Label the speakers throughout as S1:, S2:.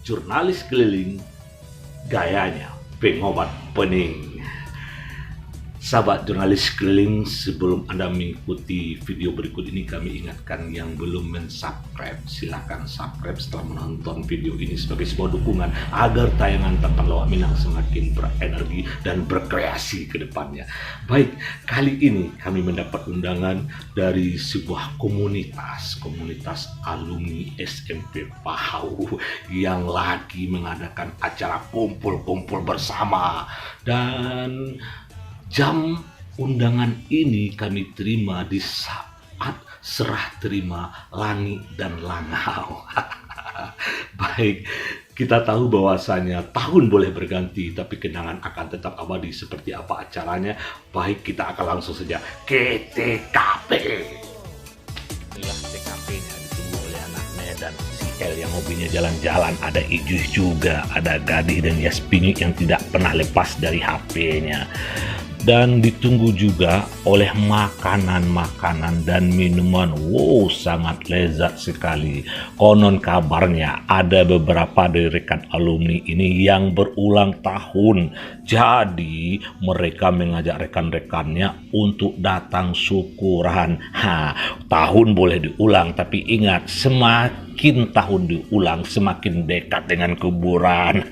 S1: jurnalis keliling, gayanya pengobat pening. Sahabat jurnalis keliling, sebelum Anda mengikuti video berikut ini, kami ingatkan yang belum mensubscribe, silahkan subscribe setelah menonton video ini sebagai sebuah dukungan agar tayangan Tapan Lawak Minang semakin berenergi dan berkreasi ke depannya. Baik, kali ini kami mendapat undangan dari sebuah komunitas alumni SMP Pahau yang lagi mengadakan acara kumpul-kumpul bersama, dan jam undangan ini kami terima di saat serah terima Langi dan Langau. Baik, kita tahu bahwasanya tahun boleh berganti, tapi kenangan akan tetap abadi. Seperti apa acaranya? Baik, kita akan langsung saja ke TKP. Inilah TKP-nya, ditunggu oleh anak Medan. Si El yang hobinya jalan-jalan, ada Ijus juga, ada Gadih dan Yaspini yang tidak pernah lepas dari HP-nya. Dan ditunggu juga oleh makanan-makanan dan minuman. Wow, sangat lezat sekali. Konon kabarnya ada beberapa dari rekan alumni ini yang berulang tahun. Jadi mereka mengajak rekan-rekannya untuk datang syukuran. Tahun boleh diulang, tapi ingat, semakin tahun diulang semakin dekat dengan kuburan.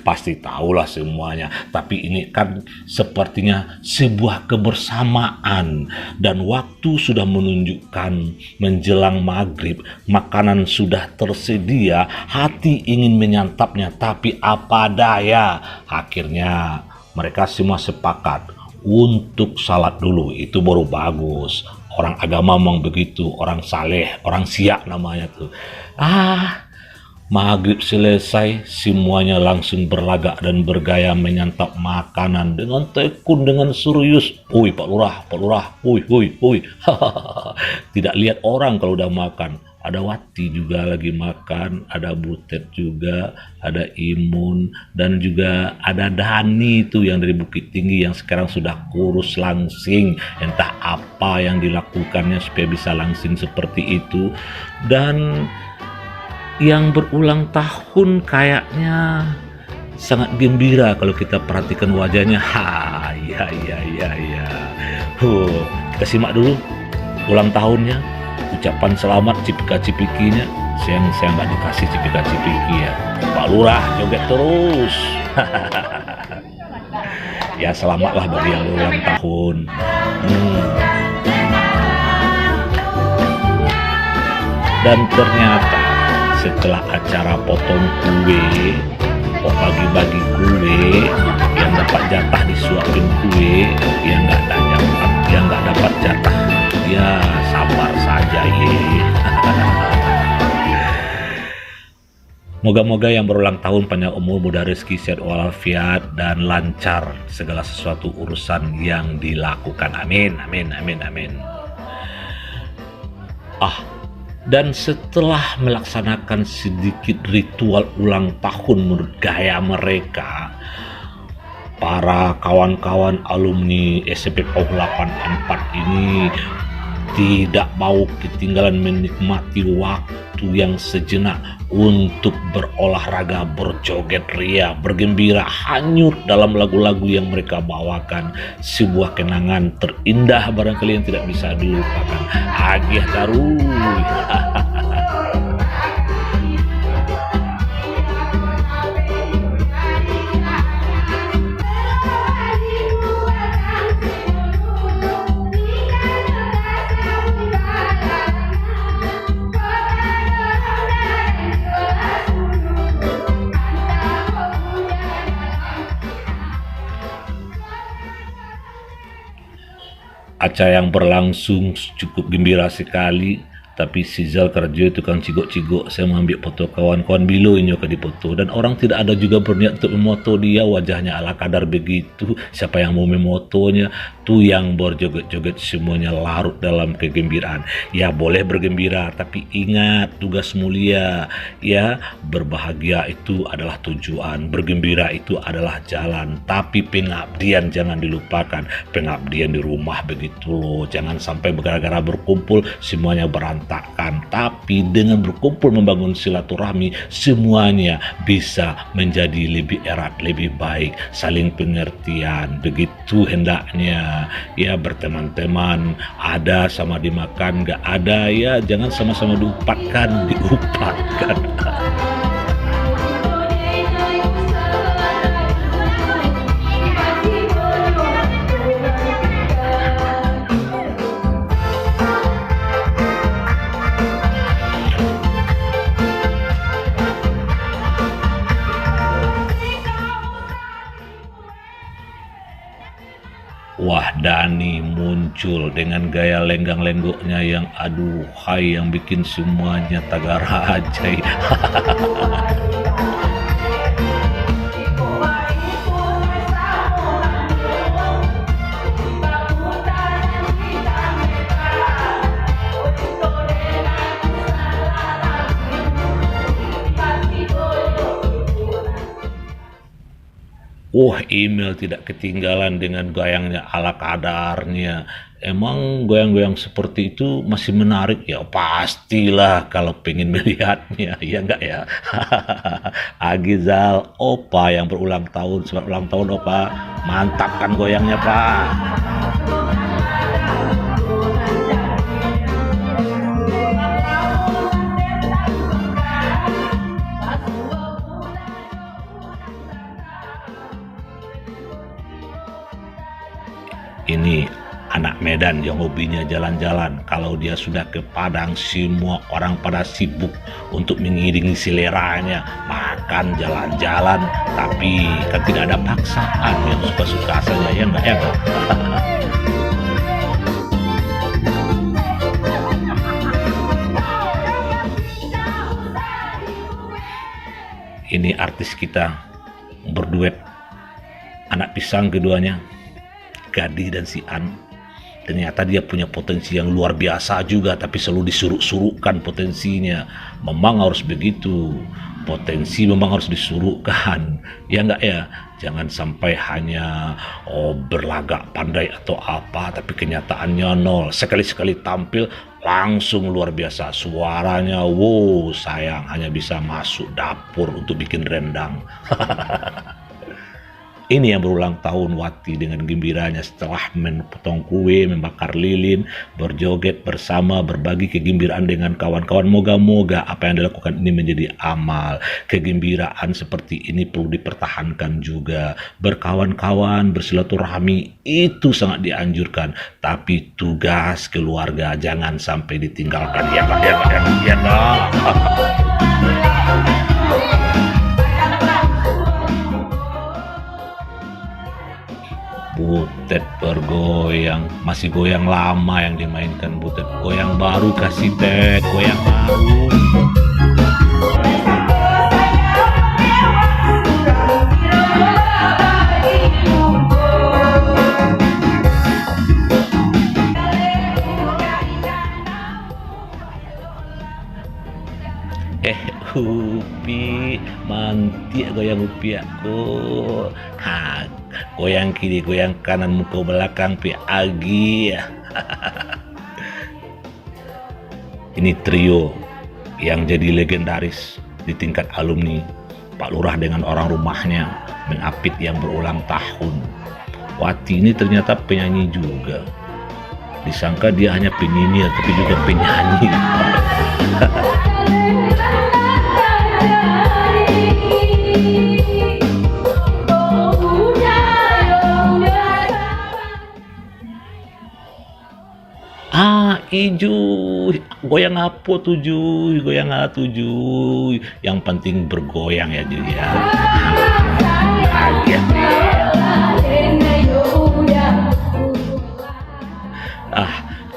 S1: Pasti tahulah semuanya. Tapi ini kan sepertinya sebuah kebersamaan, dan waktu sudah menunjukkan menjelang maghrib, makanan sudah tersedia, hati ingin menyantapnya, tapi apa daya, akhirnya mereka semua sepakat untuk salat dulu. Itu baru bagus. Orang agama memang begitu, orang saleh, orang siak namanya tuh. Maghrib selesai, semuanya langsung berlagak dan bergaya menyantap makanan dengan tekun, dengan serius. Woi Pak Lurah, woi. Tidak lihat orang kalau udah makan. Ada Wati juga lagi makan, ada Butet juga, ada Imun, dan juga ada Dani itu yang dari Bukit Tinggi yang sekarang sudah kurus langsing. Entah apa yang dilakukannya supaya bisa langsing seperti itu. Dan yang berulang tahun kayaknya sangat gembira kalau kita perhatikan wajahnya. Ya. Kita simak dulu ulang tahunnya. Ucapan selamat cipika-cipikinya. Saya nggak dikasih cipika-cipiki ya. Pak Lurah joget terus. Ya, selamatlah bagi yang ulang tahun. Dan ternyata setelah acara potong kue, bagi-bagi kue, yang dapat jatah disuapin kue, yang nggak dapat jatah, ya sabar saja ye. Moga-moga yang berulang tahun panjang umur, mudah rezeki, sehat walafiat, dan lancar segala sesuatu urusan yang dilakukan. Amin. Dan setelah melaksanakan sedikit ritual ulang tahun menurut gaya mereka, para kawan-kawan alumni SMP Pau 84 ini tidak mau ketinggalan menikmati waktu yang sejenak untuk berolahraga, berjoget ria, bergembira, hanyut dalam lagu-lagu yang mereka bawakan. Sebuah kenangan terindah barangkali yang tidak bisa dilupakan. Agih taruh. Acara yang berlangsung cukup gembira sekali. Tapi si Zal kerja tukang cigok-cigok, saya mengambil foto kawan-kawan bilo ini ke dipoto, dan orang tidak ada juga berniat untuk memoto dia, wajahnya ala kadar begitu. Siapa yang mau memotonya? Tuh yang berjoget-joget semuanya larut dalam kegembiraan. Ya boleh bergembira, tapi ingat tugas mulia. Ya, berbahagia itu adalah tujuan, bergembira itu adalah jalan, tapi pengabdian jangan dilupakan. Pengabdian di rumah begitu loh, jangan sampai gara-gara berkumpul semuanya berantakan. berantakan. Tapi dengan berkumpul membangun silaturahmi, semuanya bisa menjadi lebih erat, lebih baik, saling pengertian. Begitu hendaknya ya, berteman-teman, ada sama dimakan, nggak ada ya jangan sama-sama diupatkan. Wah, Dani muncul dengan gaya lenggang-lenggoknya yang aduhai, yang bikin semuanya tagar ajai. Wah, email tidak ketinggalan dengan goyangnya ala kadarnya. Emang goyang-goyang seperti itu masih menarik ya? Pastilah kalau pengen melihatnya, ya enggak ya? Agizal, Opa yang berulang tahun, selamat ulang tahun Opa. Mantap kan goyangnya Pak? Ini anak Medan yang hobinya jalan-jalan. Kalau dia sudah ke Padang, semua orang pada sibuk untuk mengiringi seleranya, makan, jalan-jalan, tapi kan tidak ada paksaan, yang suka-suka saja, ya enggak ya enggak? Ini artis kita berduet, anak pisang keduanya, Gadih dan si An. Ternyata dia punya potensi yang luar biasa juga, tapi selalu disuruh-suruhkan potensinya. Memang harus begitu, potensi memang harus disuruhkan, ya enggak ya? Jangan sampai hanya berlagak pandai atau apa, tapi kenyataannya nol. Sekali-sekali tampil langsung luar biasa, suaranya wow, sayang hanya bisa masuk dapur untuk bikin rendang. Ini yang berulang tahun Wati dengan gembiranya setelah memotong kue, membakar lilin, berjoget bersama, berbagi kegembiraan dengan kawan-kawan. Moga-moga apa yang dilakukan ini menjadi amal. Kegembiraan seperti ini perlu dipertahankan juga. Berkawan-kawan, bersilaturahmi itu sangat dianjurkan. Tapi tugas keluarga jangan sampai ditinggalkan. Ya Pak, ya Pak, ya Pak. Butet bergoyang, masih goyang lama yang dimainkan Butet. Goyang baru kasih Ted, goyang baru. Upi, mantik goyang upi aku. Ha, goyang kiri, goyang kanan, muka belakang, pi agi. Ini trio yang jadi legendaris di tingkat alumni. Pak Lurah dengan orang rumahnya, Mengapit yang berulang tahun. Wati ini ternyata penyanyi juga. Disangka dia hanya penyinyir, tapi juga penyanyi. Ijo, goyang apa tujuh, goyang apa tujuh, yang penting bergoyang ya Ju ya. Kaget nih.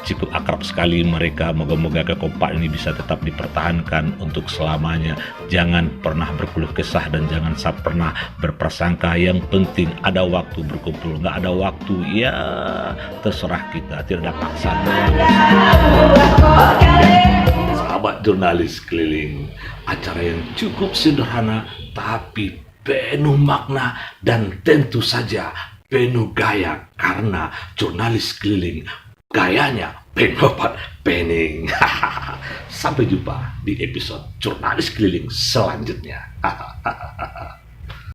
S1: Cukup akrab sekali mereka. Moga-moga kekompakan ini bisa tetap dipertahankan untuk selamanya. Jangan pernah berkeluh kesah dan jangan pernah berprasangka. Yang penting ada waktu berkumpul, nggak ada waktu ya terserah kita, tidak ada paksaan. Sahabat jurnalis keliling, acara yang cukup sederhana tapi penuh makna dan tentu saja penuh gaya, karena jurnalis keliling gayanya pengobat Pening. Sampai jumpa di episode Jurnalis Keliling selanjutnya.